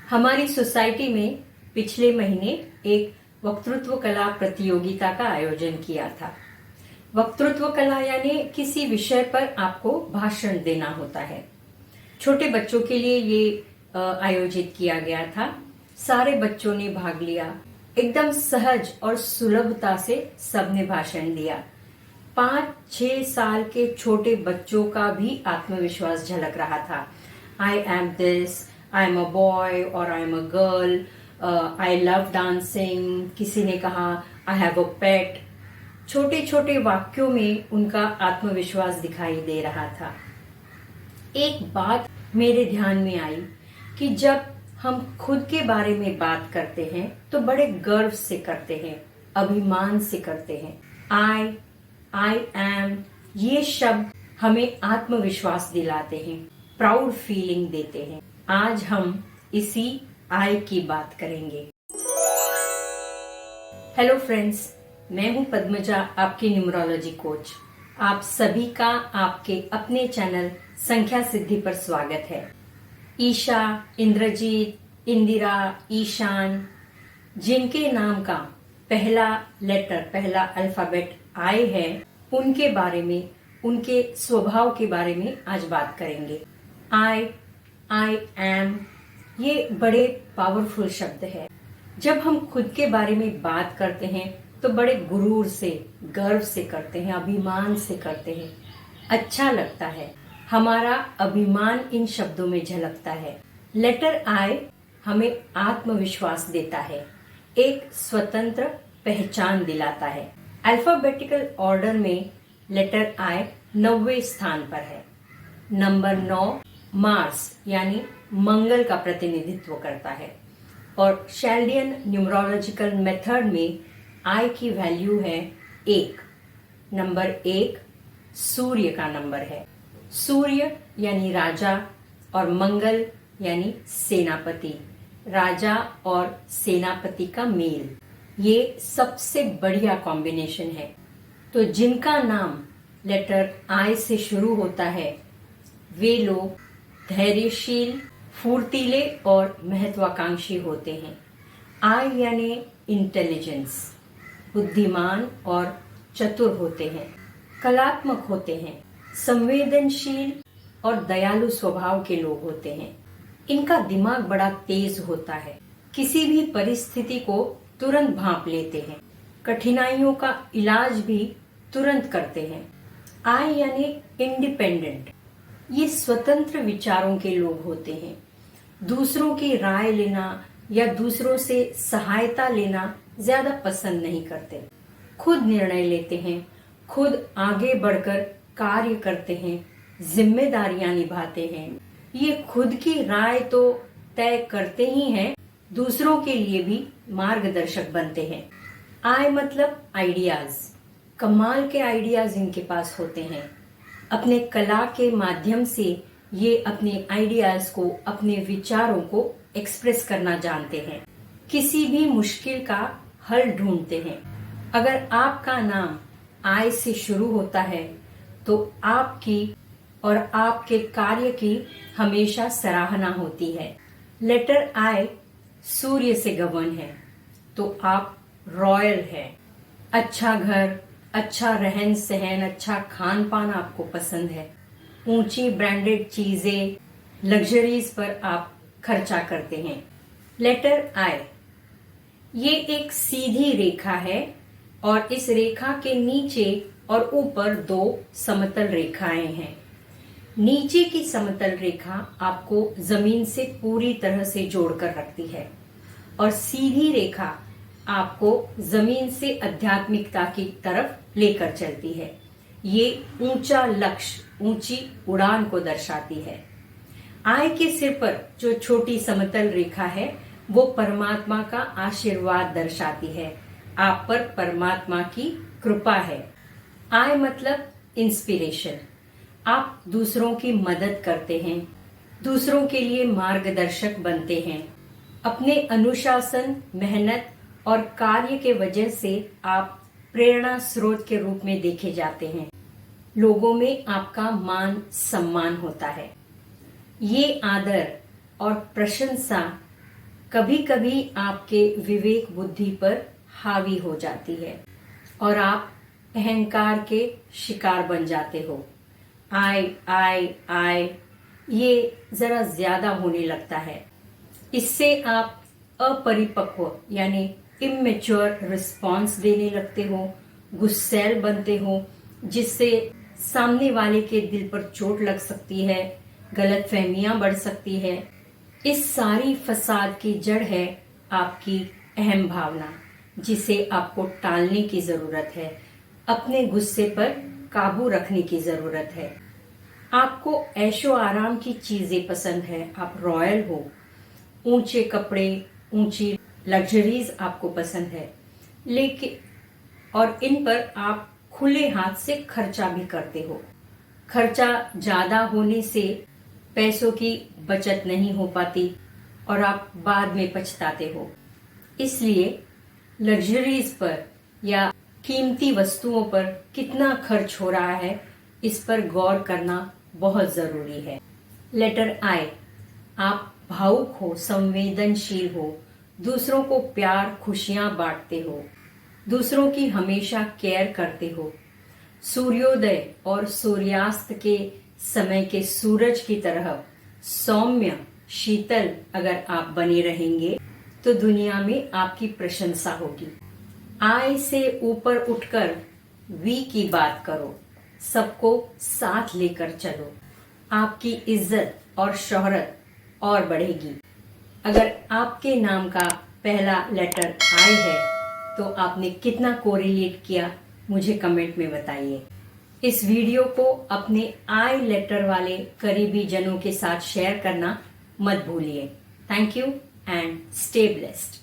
हमारी सोसाइटी में पिछले महीने एक वक्तृत्व कला प्रतियोगिता का आयोजन किया था। वक्तृत्व कला यानी किसी विषय पर आपको भाषण देना होता है। छोटे बच्चों के लिए ये आयोजित किया गया था। सारे बच्चों ने भाग लिया। एकदम सहज और सुलभता से सबने भाषण दिया। 5-6 साल के छोटे बच्चों का भी आत्मविश्वास झलक रहा था। I am this, I am a boy और I am a girl, I love dancing. किसी ने कहा आई हैव अ पेट। छोटे छोटे वाक्यों में उनका आत्मविश्वास दिखाई दे रहा था। एक बात मेरे ध्यान में आई कि जब हम खुद के बारे में बात करते हैं तो बड़े गर्व से करते हैं, अभिमान से करते हैं। आई एम, ये शब्द हमें आत्मविश्वास दिलाते हैं, प्राउड फीलिंग देते हैं। आज हम इसी आई की बात करेंगे। हेलो फ्रेंड्स, मैं हूं पद्मजा, आपकी न्यूमरोलॉजी कोच। आप सभी का आपके अपने चैनल संख्या सिद्धि पर स्वागत है। ईशा, इंद्रजीत, इंदिरा, ईशान, जिनके नाम का पहला लेटर, पहला अल्फाबेट आई है, उनके बारे में, उनके स्वभाव के बारे में आज बात करेंगे। आई एम, ये बड़े पावरफुल शब्द है। जब हम खुद के बारे में बात करते हैं तो बड़े गुरूर से, गर्व से करते हैं, अभिमान से करते हैं। अच्छा लगता है, हमारा अभिमान इन शब्दों में झलकता है। लेटर आई हमें आत्मविश्वास देता है, एक स्वतंत्र पहचान दिलाता है। अल्फाबेटिकल ऑर्डर में लेटर आई 9वें स्थान पर है। नंबर 9 मार्स यानी मंगल का प्रतिनिधित्व करता है और शेल्डियन न्यूमरोलॉजिकल मेथड में आई की वैल्यू है 1। नंबर 1 सूर्य का नंबर है। सूर्य यानी राजा और मंगल यानी सेनापति। राजा और सेनापति का मेल, ये सबसे बढ़िया कॉम्बिनेशन है। तो जिनका नाम लेटर आई से शुरू होता है वे लोग धैर्यशील, फुर्तीले और महत्वाकांक्षी होते हैं। आई यानी इंटेलिजेंस, बुद्धिमान और चतुर होते हैं, कलात्मक होते हैं, संवेदनशील और दयालु स्वभाव के लोग होते हैं। इनका दिमाग बड़ा तेज होता है, किसी भी परिस्थिति को तुरंत भांप लेते हैं, कठिनाइयों का इलाज भी तुरंत करते हैं। आई यानी इंडिपेंडेंट, ये स्वतंत्र विचारों के लोग होते हैं। दूसरों की राय लेना या दूसरों से सहायता लेना ज्यादा पसंद नहीं करते। खुद निर्णय लेते हैं, खुद आगे बढ़कर कार्य करते हैं, जिम्मेदारियां निभाते हैं। ये खुद की राय तो तय करते ही हैं, दूसरों के लिए भी मार्गदर्शक बनते हैं। आई मतलब आइडियाज, कमाल के आइडियाज इनके पास होते हैं। अपने कला के माध्यम से ये अपने आइडियाज को, अपने विचारों को एक्सप्रेस करना जानते हैं। किसी भी मुश्किल का हल ढूंढते हैं। अगर आपका नाम आई से शुरू होता है तो आपकी और आपके कार्य की हमेशा सराहना होती है। लेटर आई सूर्य से गवर्न है तो आप रॉयल है। अच्छा घर, अच्छा रहन सहन, अच्छा खान पान आपको पसंद है। ऊंची ब्रांडेड चीजें, लग्जरीज पर आप खर्चा करते हैं। लेटर आई, ये एक सीधी रेखा है और इस रेखा के नीचे और ऊपर 2 समतल रेखाएं हैं। नीचे की समतल रेखा आपको जमीन से पूरी तरह से जोड़कर रखती है और सीधी रेखा आपको जमीन से आध्यात्मिकता की तरफ लेकर चलती है। ये ऊंचा लक्ष्य, ऊंची उड़ान को दर्शाती है। आई के सिर पर जो छोटी समतल रेखा है वो परमात्मा का आशीर्वाद दर्शाती है। आप पर परमात्मा की कृपा है। आई मतलब इंस्पिरेशन, आप दूसरों की मदद करते हैं, दूसरों के लिए मार्गदर्शक बनते हैं। अपने अनुशासन, मेहनत और कार्य के वजह से आप प्रेरणा स्रोत के रूप में देखे जाते हैं। लोगों में आपका मान सम्मान होता है। ये आदर और प्रशंसा कभी कभी आपके विवेक बुद्धि पर हावी हो जाती है और आप अहंकार के शिकार बन जाते हो। आय ये जरा ज्यादा होने लगता है। इससे आप अपरिपक्व यानी इमेच्योर रिस्पॉन्स देने लगते हो, गुस्सैल बनते हो, जिससे सामने वाले के दिल पर चोट लग सकती है, गलतफहमियां बढ़ सकती है। इस सारी फसाद की जड़ है आपकी अहम भावना, जिसे आपको टालने की जरूरत है। अपने गुस्से पर काबू रखने की जरूरत है। आपको ऐशो आराम की चीजें पसंद है, आप रॉयल हो, ऊंचे कपड़े, ऊंची लग्जरीज आपको पसंद है, लेकिन और इन पर आप खुले हाथ से खर्चा भी करते हो। खर्चा ज्यादा होने से पैसों की बचत नहीं हो पाती और आप बाद में पछताते हो। इसलिए लग्जरीज पर या कीमती वस्तुओं पर कितना खर्च हो रहा है, इस पर गौर करना बहुत जरूरी है। लेटर आई, आप भावुक हो, संवेदनशील हो, दूसरों को प्यार खुशियां बांटते हो, दूसरों की हमेशा केयर करते हो। सूर्योदय और सूर्यास्त के समय के सूरज की तरह सौम्य शीतल अगर आप बने रहेंगे तो दुनिया में आपकी प्रशंसा होगी। आई से ऊपर उठकर वी की बात करो, सबको साथ लेकर चलो, आपकी इज्जत और शोहरत और बढ़ेगी। अगर आपके नाम का पहला लेटर आई है तो आपने कितना कोरिलेट किया, मुझे कमेंट में बताइए। इस वीडियो को अपने आई लेटर वाले करीबी जनों के साथ शेयर करना मत भूलिए। Thank you and stay blessed.